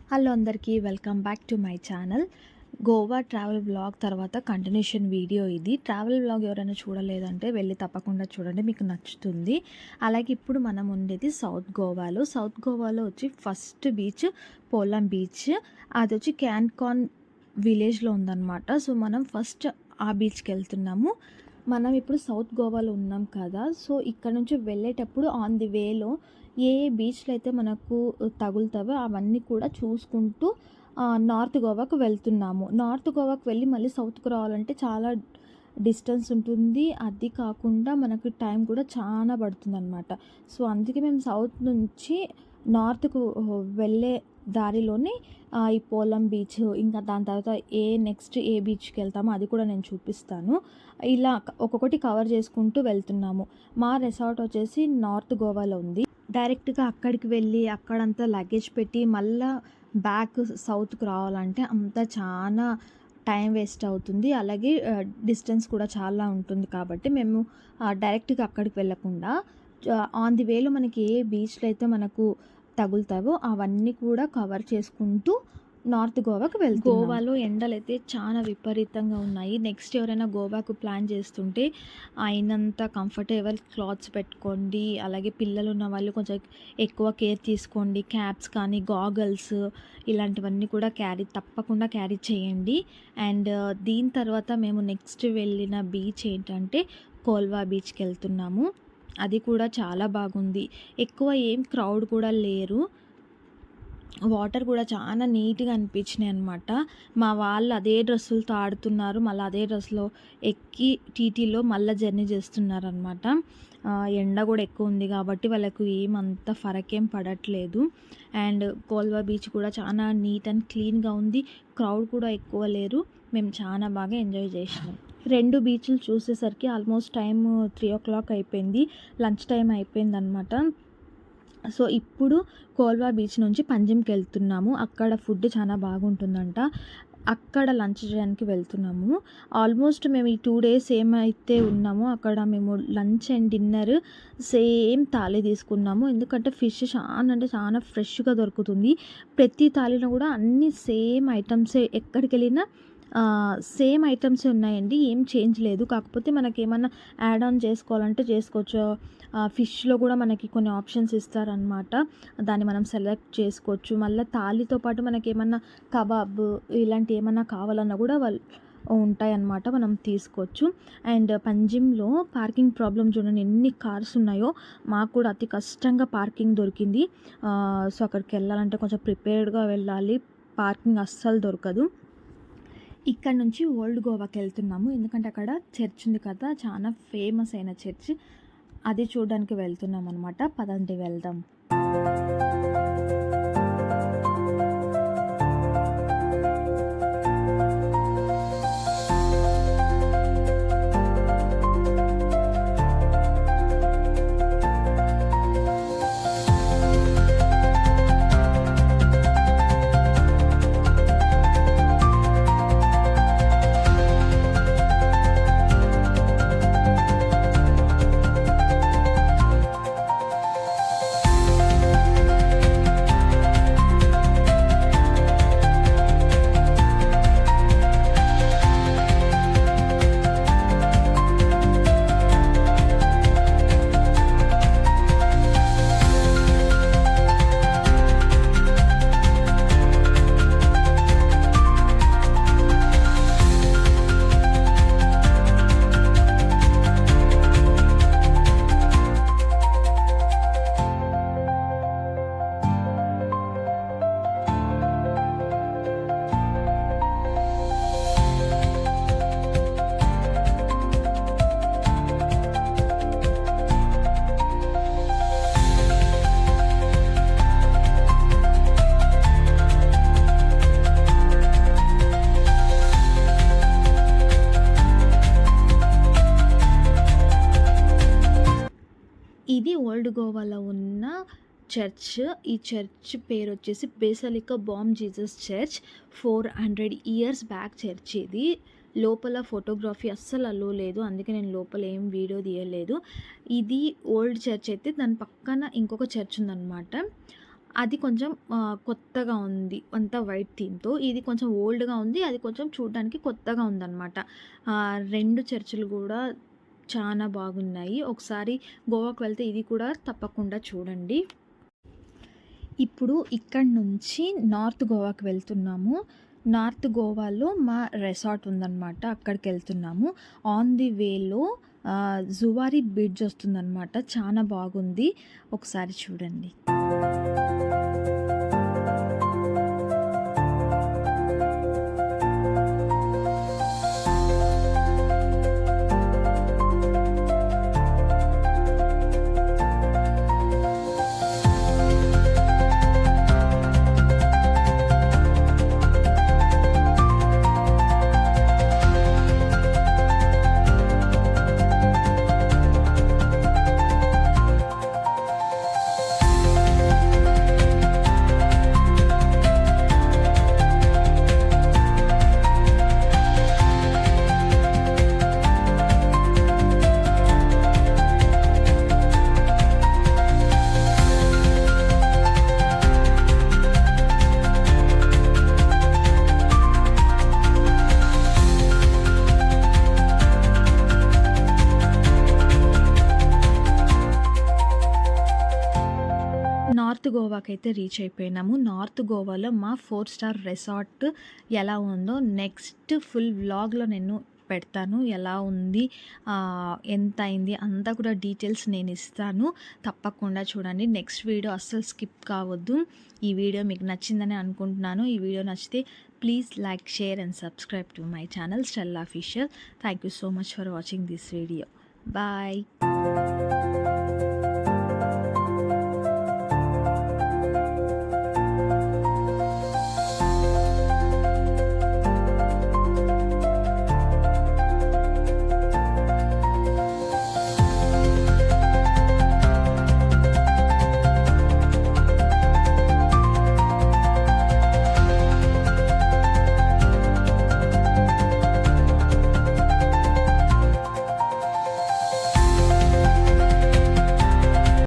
Hello అందరికీ welcome back to my channel. Goa travel vlog తర్వాత continuation video ఇది. Travel vlog ఎవరైనా చూడలేదంటే వెళ్ళి తప్పకుండా చూడండి, మీకు నచ్చుతుంది. అలాగే ఇప్పుడు మనం ఉండేది సౌత్ గోవాలో వచ్చి ఫస్ట్ బీచ్ పోలం బీచ్. అది వచ్చి క్యాన్కాన్ విలేజ్లో ఉందన్నమాట. సో మనం ఫస్ట్ ఆ బీచ్కి వెళ్తున్నాము. మనం ఇప్పుడు సౌత్ గోవాలో ఉన్నాం కదా, సో ఇక్కడ నుంచి వెళ్ళేటప్పుడు ఆన్ ది వేలో ఏ బీచ్లు అయితే మనకు తగులుతావో అవన్నీ కూడా చూసుకుంటూ నార్త్ గోవాకు వెళ్తున్నాము. నార్త్ గోవాకు వెళ్ళి మళ్ళీ సౌత్కి రావాలంటే చాలా డిస్టెన్స్ ఉంటుంది. అది కాకుండా మనకు టైం కూడా చాలా పడుతుంది అనమాట. సో అందుకే మేము సౌత్ నుంచి నార్త్కు వెళ్ళే దారిలోనే ఈ పోలం బీచ్, ఇంకా దాని తర్వాత నెక్స్ట్ ఏ బీచ్కి వెళ్తామో అది కూడా నేను చూపిస్తాను. ఇలా ఒక్కొక్కటి కవర్ చేసుకుంటూ వెళ్తున్నాము. మా రిసార్ట్ వచ్చేసి నార్త్ గోవాలో ఉంది. డైరెక్ట్గా అక్కడికి వెళ్ళి అక్కడంతా లగేజ్ పెట్టి మళ్ళీ బ్యాక్ సౌత్కి రావాలంటే అంతా చాలా టైం వేస్ట్ అవుతుంది. అలాగే డిస్టెన్స్ కూడా చాలా ఉంటుంది. కాబట్టి మేము డైరెక్ట్గా అక్కడికి వెళ్ళకుండా ఆన్ ది వేలో మనకి ఏ బీచ్లో అయితే మనకు తగులుతావో అవన్నీ కూడా కవర్ చేసుకుంటూ నార్త్ గోవాకు వెళ్తాం. గోవాలో ఎండలు అయితే చాలా విపరీతంగా ఉన్నాయి. నెక్స్ట్ ఎవరైనా గోవాకు ప్లాన్ చేస్తుంటే అయినంత కంఫర్టబుల్ క్లాత్స్ పెట్టుకోండి. అలాగే పిల్లలు ఉన్న వాళ్ళు కొంచెం ఎక్కువ కేర్ తీసుకోండి. క్యాప్స్ కానీ గాగల్స్ ఇలాంటివన్నీ కూడా తప్పకుండా క్యారీ చేయండి. అండ్ దీని తర్వాత మేము నెక్స్ట్ వెళ్ళిన బీచ్ ఏంటంటే కోల్వా బీచ్కి వెళ్తున్నాము. అది కూడా చాలా బాగుంది. ఎక్కువ ఏం క్రౌడ్ కూడా లేరు. వాటర్ కూడా చాలా నీట్గా అనిపించినాయి అనమాట. మా వాళ్ళు అదే డ్రెస్సులతో ఆడుతున్నారు, మళ్ళీ అదే డ్రెస్లో ఎక్కి టీటీలో మళ్ళీ జర్నీ చేస్తున్నారు అనమాట. ఎండ కూడా ఎక్కువ ఉంది కాబట్టి వాళ్ళకు ఏమంత ఫరకేం పడట్లేదు. అండ్ కోల్వా బీచ్ కూడా చాలా నీట్ అండ్ క్లీన్గా ఉంది. క్రౌడ్ కూడా ఎక్కువ లేరు. మేము చాలా బాగా ఎంజాయ్ చేసినాం. 2 బీచ్లు చూసేసరికి ఆల్మోస్ట్ టైం 3 o'clock అయిపోయింది. లంచ్ టైం అయిపోయింది అనమాట. సో ఇప్పుడు కోల్వా బీచ్ నుంచి పంజిమ్కి వెళ్తున్నాము. అక్కడ ఫుడ్ చాలా బాగుంటుందంట. అక్కడ లంచ్ చేయడానికి వెళ్తున్నాము. ఆల్మోస్ట్ మేము ఈ 2 days ఏమైతే ఉన్నామో అక్కడ మేము lunch and dinner same thali తీసుకున్నాము. ఎందుకంటే ఫిష్ చాలా అంటే చాలా ఫ్రెష్గా దొరుకుతుంది. ప్రతి థాలీలో కూడా అన్ని సేమ్ ఐటమ్సే, ఎక్కడికి వెళ్ళినా సేమ్ ఐటమ్సే ఉన్నాయండి, ఏం చేంజ్ లేదు. కాకపోతే మనకి ఏమన్నా యాడ్ ఆన్ చేసుకోవాలంటే చేసుకోవచ్చు. ఫిష్లో కూడా మనకి కొన్ని ఆప్షన్స్ ఇస్తారనమాట, దాన్ని మనం సెలెక్ట్ చేసుకోవచ్చు. మళ్ళీ థాలీతో పాటు మనకి ఏమన్నా కబాబ్ ఇలాంటి ఏమన్నా కావాలన్నా కూడా వాళ్ళు ఉంటాయన్నమాట, మనం తీసుకోవచ్చు. అండ్ పంజిమ్లో పార్కింగ్ ప్రాబ్లం చూడండి, ఎన్ని కార్స్ ఉన్నాయో. మాకు కూడా అతి కష్టంగా పార్కింగ్ దొరికింది. సో అక్కడికి వెళ్ళాలంటే కొంచెం ప్రిపేర్డ్గా వెళ్ళాలి, పార్కింగ్ అస్సలు దొరకదు. ఇక్కడ నుంచి ఓల్డ్ గోవాకి వెళ్తున్నాము. ఎందుకంటే అక్కడ చర్చ్ ఉంది కదా, చాలా ఫేమస్ అయిన చర్చ్, అది చూడడానికి వెళ్తున్నాం అనమాట. పదండి వెళ్దాం. ఇది ఓల్డ్ గోవాలో ఉన్న చర్చ్. ఈ చర్చ్ పేరు వచ్చేసి basilica Bom Jesus church. 400 years back church ఇది. లోపల ఫోటోగ్రఫీ అస్సలు అలో లేదు, అందుకే నేను లోపల ఏం వీడియో తీయలేదు. ఇది ఓల్డ్ చర్చ్ అయితే దాని పక్కన ఇంకొక చర్చ్ ఉందన్నమాట. అది కొంచెం కొత్తగా ఉంది. అంతా వైట్ థీమ్‌తో. ఇది కొంచెం ఓల్డ్‌గా ఉంది. అది కొంచెం చూడడానికి కొత్తగా ఉందనమాట. 2 చర్చులు గూడా చానా బాగున్నాయి. ఒకసారి గోవాకి వెళ్తే ఇది కూడా తప్పకుండా చూడండి. ఇప్పుడు ఇక్కడి నుంచి నార్త్ గోవాకి వెళ్తున్నాము. నార్త్ గోవాలో మా రిసార్ట్ ఉందనమాట. అక్కడికెళ్తున్నాము. ఆన్ ది వేలో జువారీ బ్రిడ్జ్ వస్తుందనమాట. చానా బాగుంది. ఒకసారి చూడండి. నార్త్ గోవాకైతే రీచ్ అయిపోయినాము. నార్త్ గోవాలో మా 4 స్టార్ రిసార్ట్ ఎలా ఉందో నెక్స్ట్ ఫుల్ వ్లాగ్‌లో నేను పెడతాను. ఎలా ఉంది, ఎంత అయింది అంతా కూడా డీటెయిల్స్ నేను ఇస్తాను. తప్పకుండా చూడండి. నెక్స్ట్ వీడియో అస్సలు స్కిప్ కావద్దు. ఈ వీడియో మీకు నచ్చిందని అనుకుంటున్నాను. ఈ వీడియో నచ్చితే please like, share and subscribe to my channel Stella official. Thank you so much for watching this video. Bye.